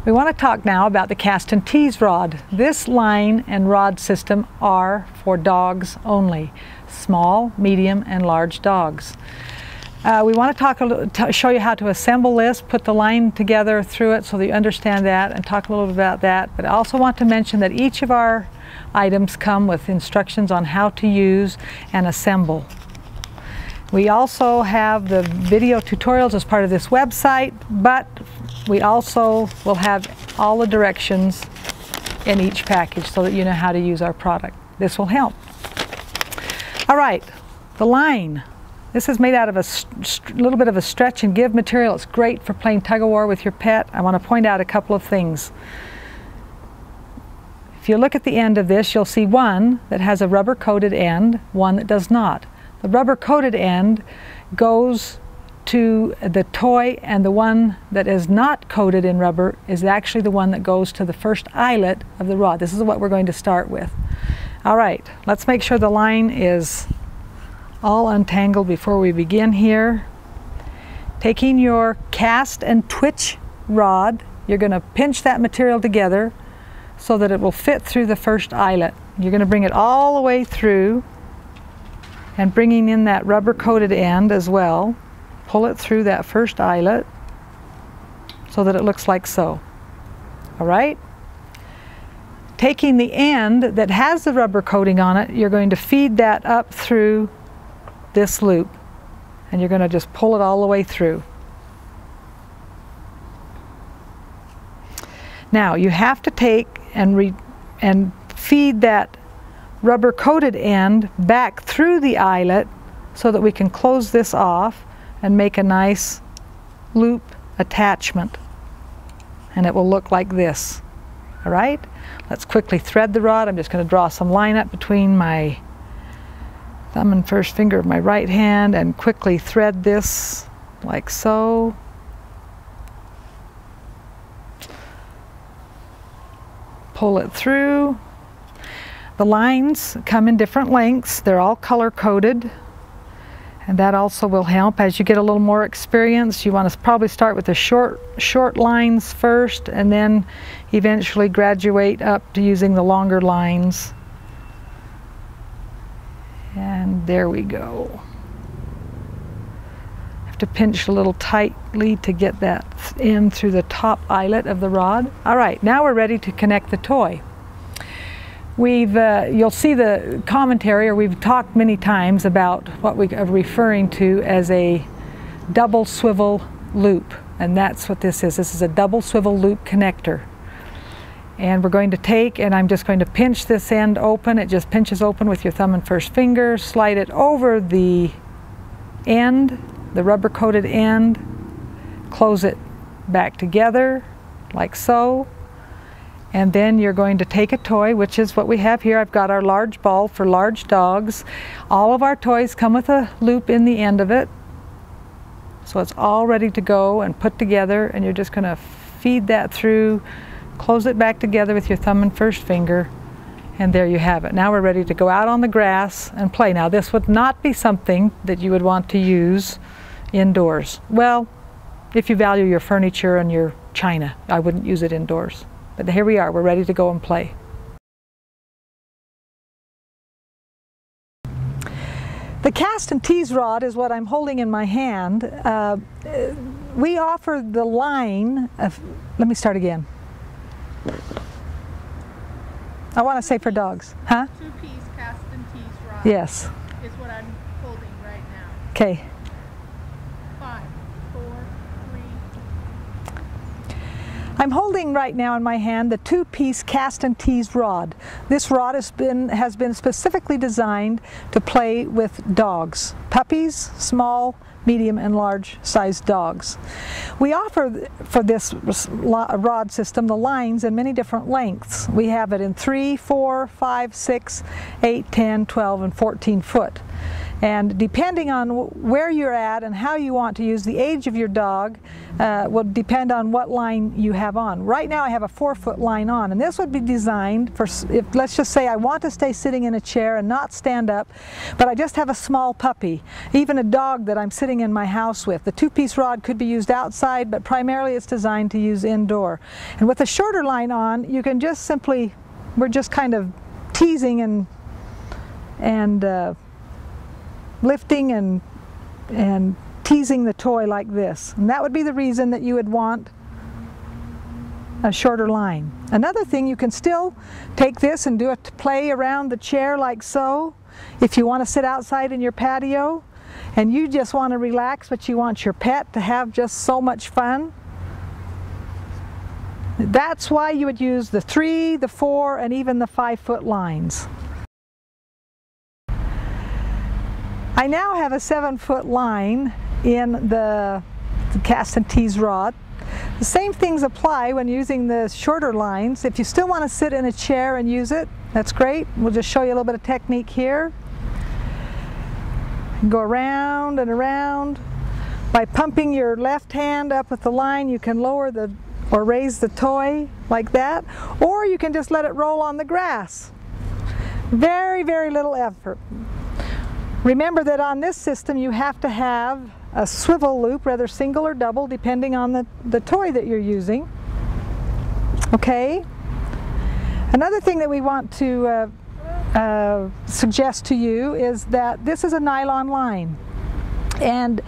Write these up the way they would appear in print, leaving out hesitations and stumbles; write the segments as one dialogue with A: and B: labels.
A: We want to talk now about the cast and tease rod. This line and rod system are for dogs only, small, medium, and large dogs. We want to show you how to assemble this, put the line together through it so that you understand that, and talk a little bit about that. But I also want to mention that each of our items come with instructions on how to use and assemble. We also have the video tutorials as part of this website, but we also will have all the directions in each package so that you know how to use our product. This will help. All right, the line. This is made out of a little bit of a stretch and give material. It's great for playing tug-of-war with your pet. I want to point out a couple of things. If you look at the end of this, you'll see one that has a rubber-coated end, one that does not. The rubber-coated end goes to the toy, and the one that is not coated in rubber is actually the one that goes to the first eyelet of the rod. This is what we're going to start with. All right, let's make sure the line is all untangled before we begin here. Taking your cast and twitch rod, you're going to pinch that material together so that it will fit through the first eyelet. You're going to bring it all the way through, and bringing in that rubber coated end as well. Pull it through that first eyelet so that it looks like so. All right? Taking the end that has the rubber coating on it, you're going to feed that up through this loop, and you're going to just pull it all the way through. Now you have to take and feed that rubber coated end back through the eyelet so that we can close this off and make a nice loop attachment, and it will look like this. All right, let's quickly thread the rod. I'm just going to draw some line up between my thumb and first finger of my right hand and quickly thread this like so. Pull it through. The lines come in different lengths. They're all color coded, and that also will help. As you get a little more experience, you want to probably start with the short lines first, and then eventually graduate up to using the longer lines. And there we go. Have to pinch a little tightly to get that in through the top eyelet of the rod. All right, now we're ready to connect the toy. You'll see the commentary, or we've talked many times about what we are referring to as a double swivel loop, and that's what this is. This is a double swivel loop connector. And we're going to take, and I'm just going to pinch this end open. It just pinches open with your thumb and first finger. Slide it over the end, the rubber coated end. Close it back together like so. And then you're going to take a toy, which is what we have here. I've got our large ball for large dogs. All of our toys come with a loop in the end of it. So it's all ready to go and put together, and you're just going to feed that through, close it back together with your thumb and first finger, and there you have it. Now we're ready to go out on the grass and play. Now this would not be something that you would want to use indoors. Well, if you value your furniture and your china, I wouldn't use it indoors. But here we are, we're ready to go and play. The cast and tease rod is what I'm holding in my hand. We offer the line of, let me start again. I want to say for dogs. Huh?
B: Two-piece cast and tease rod.
A: Yes.
B: Is what I'm holding right now.
A: Okay.
B: 5, 4, 3.
A: I'm holding right now in my hand the two-piece cast and tease rod. This rod has been specifically designed to play with dogs, puppies, small, medium, and large sized dogs. We offer for this rod system the lines in many different lengths. We have it in 3, 4, 5, 6, 8, 10, 12, and 14 foot. And depending on where you're at and how you want to use, the age of your dog will depend on what line you have on. Right now I have a 4-foot line on, and this would be designed for, if, let's just say I want to stay sitting in a chair and not stand up, but I just have a small puppy, even a dog that I'm sitting in my house with. The 2-piece rod could be used outside, but primarily it's designed to use indoor. And with a shorter line on, you can just simply, we're just kind of teasing and lifting and teasing the toy like this. And that would be the reason that you would want a shorter line. Another thing, you can still take this and do a play around the chair like so. If you want to sit outside in your patio and you just want to relax, but you want your pet to have just so much fun, that's why you would use the 3, the 4, and even the 5-foot lines. I now have a 7-foot line in the cast and tease rod. The same things apply when using the shorter lines. If you still want to sit in a chair and use it, that's great. We'll just show you a little bit of technique here. Go around and around. By pumping your left hand up with the line, you can lower or raise the toy like that, or you can just let it roll on the grass. Very, very little effort. Remember that on this system you have to have a swivel loop, whether single or double, depending on the toy that you're using. Okay? Another thing that we want to suggest to you is that this is a nylon line. And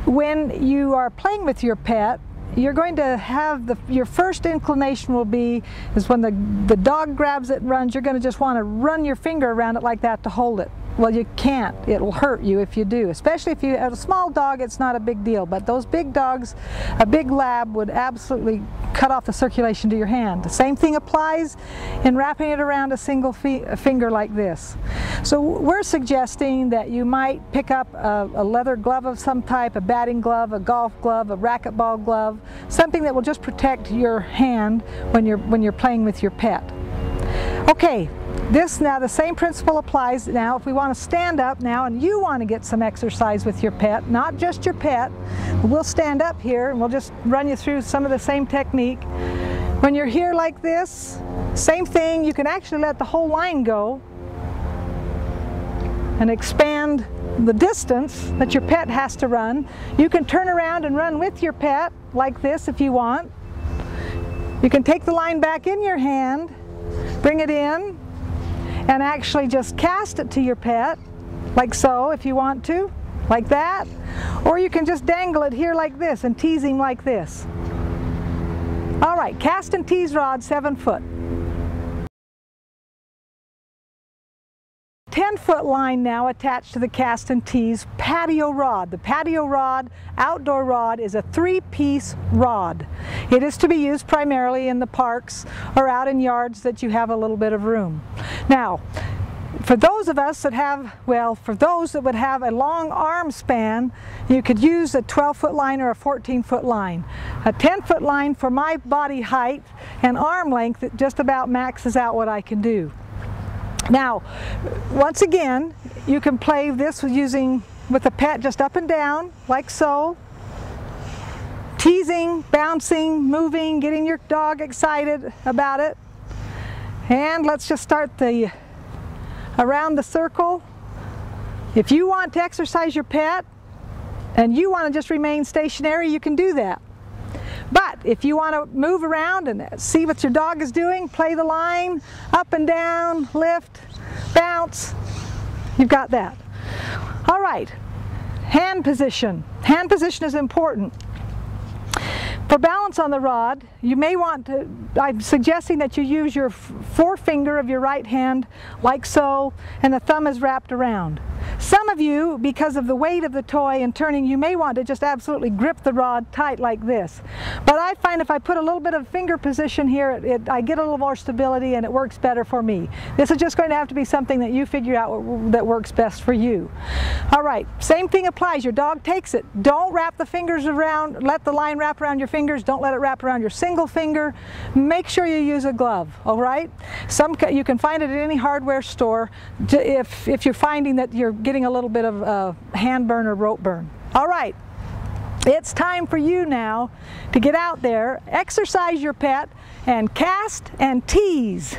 A: when you are playing with your pet, you're going to have your first inclination will be is when the dog grabs it and runs, you're going to just want to run your finger around it like that to hold it. Well, you can't. It will hurt you if you do. Especially if you have a small dog, it's not a big deal. But those big dogs, a big lab would absolutely cut off the circulation to your hand. The same thing applies in wrapping it around a single finger like this. So we're suggesting that you might pick up a leather glove of some type, a batting glove, a golf glove, a racquetball glove, something that will just protect your hand when you're playing with your pet. Okay. Now the same principle applies now if we want to stand up now and you want to get some exercise with your pet, not just your pet. We'll stand up here and we'll just run you through some of the same technique. When you're here like this, same thing, you can actually let the whole line go and expand the distance that your pet has to run. You can turn around and run with your pet like this if you want. You can take the line back in your hand, bring it in, and actually just cast it to your pet, like so if you want to, like that. Or you can just dangle it here like this and tease him like this. All right, cast and tease rod, 7-foot. 10-foot line now attached to the cast and tease patio rod. The patio rod, outdoor rod, is a 3-piece rod. It is to be used primarily in the parks or out in yards that you have a little bit of room. Now, for those of us that have, well, for those that would have a long arm span, you could use a 12-foot line or a 14-foot line. A 10-foot line for my body height and arm length, it just about maxes out what I can do. Now, once again, you can play this with a pet just up and down, like so. Teasing, bouncing, moving, getting your dog excited about it. And let's just start around the circle. If you want to exercise your pet and you want to just remain stationary, you can do that. But if you want to move around and see what your dog is doing, play the line, up and down, lift, bounce, you've got that. All right, hand position. Hand position is important. For balance on the rod, you may want to, I'm suggesting that you use your forefinger of your right hand like so, and the thumb is wrapped around. Some of you, because of the weight of the toy and turning, you may want to just absolutely grip the rod tight like this. But I find if I put a little bit of finger position here, I get a little more stability and it works better for me. This is just going to have to be something that you figure out that works best for you. All right, same thing applies. Your dog takes it. Don't wrap the fingers around, let the line wrap around your fingers. Don't let it wrap around your single finger. Make sure you use a glove, all right? You can find it at any hardware store if you're finding that you're getting a little bit of hand burn or rope burn. All right, it's time for you now to get out there, exercise your pet, and cast and tease.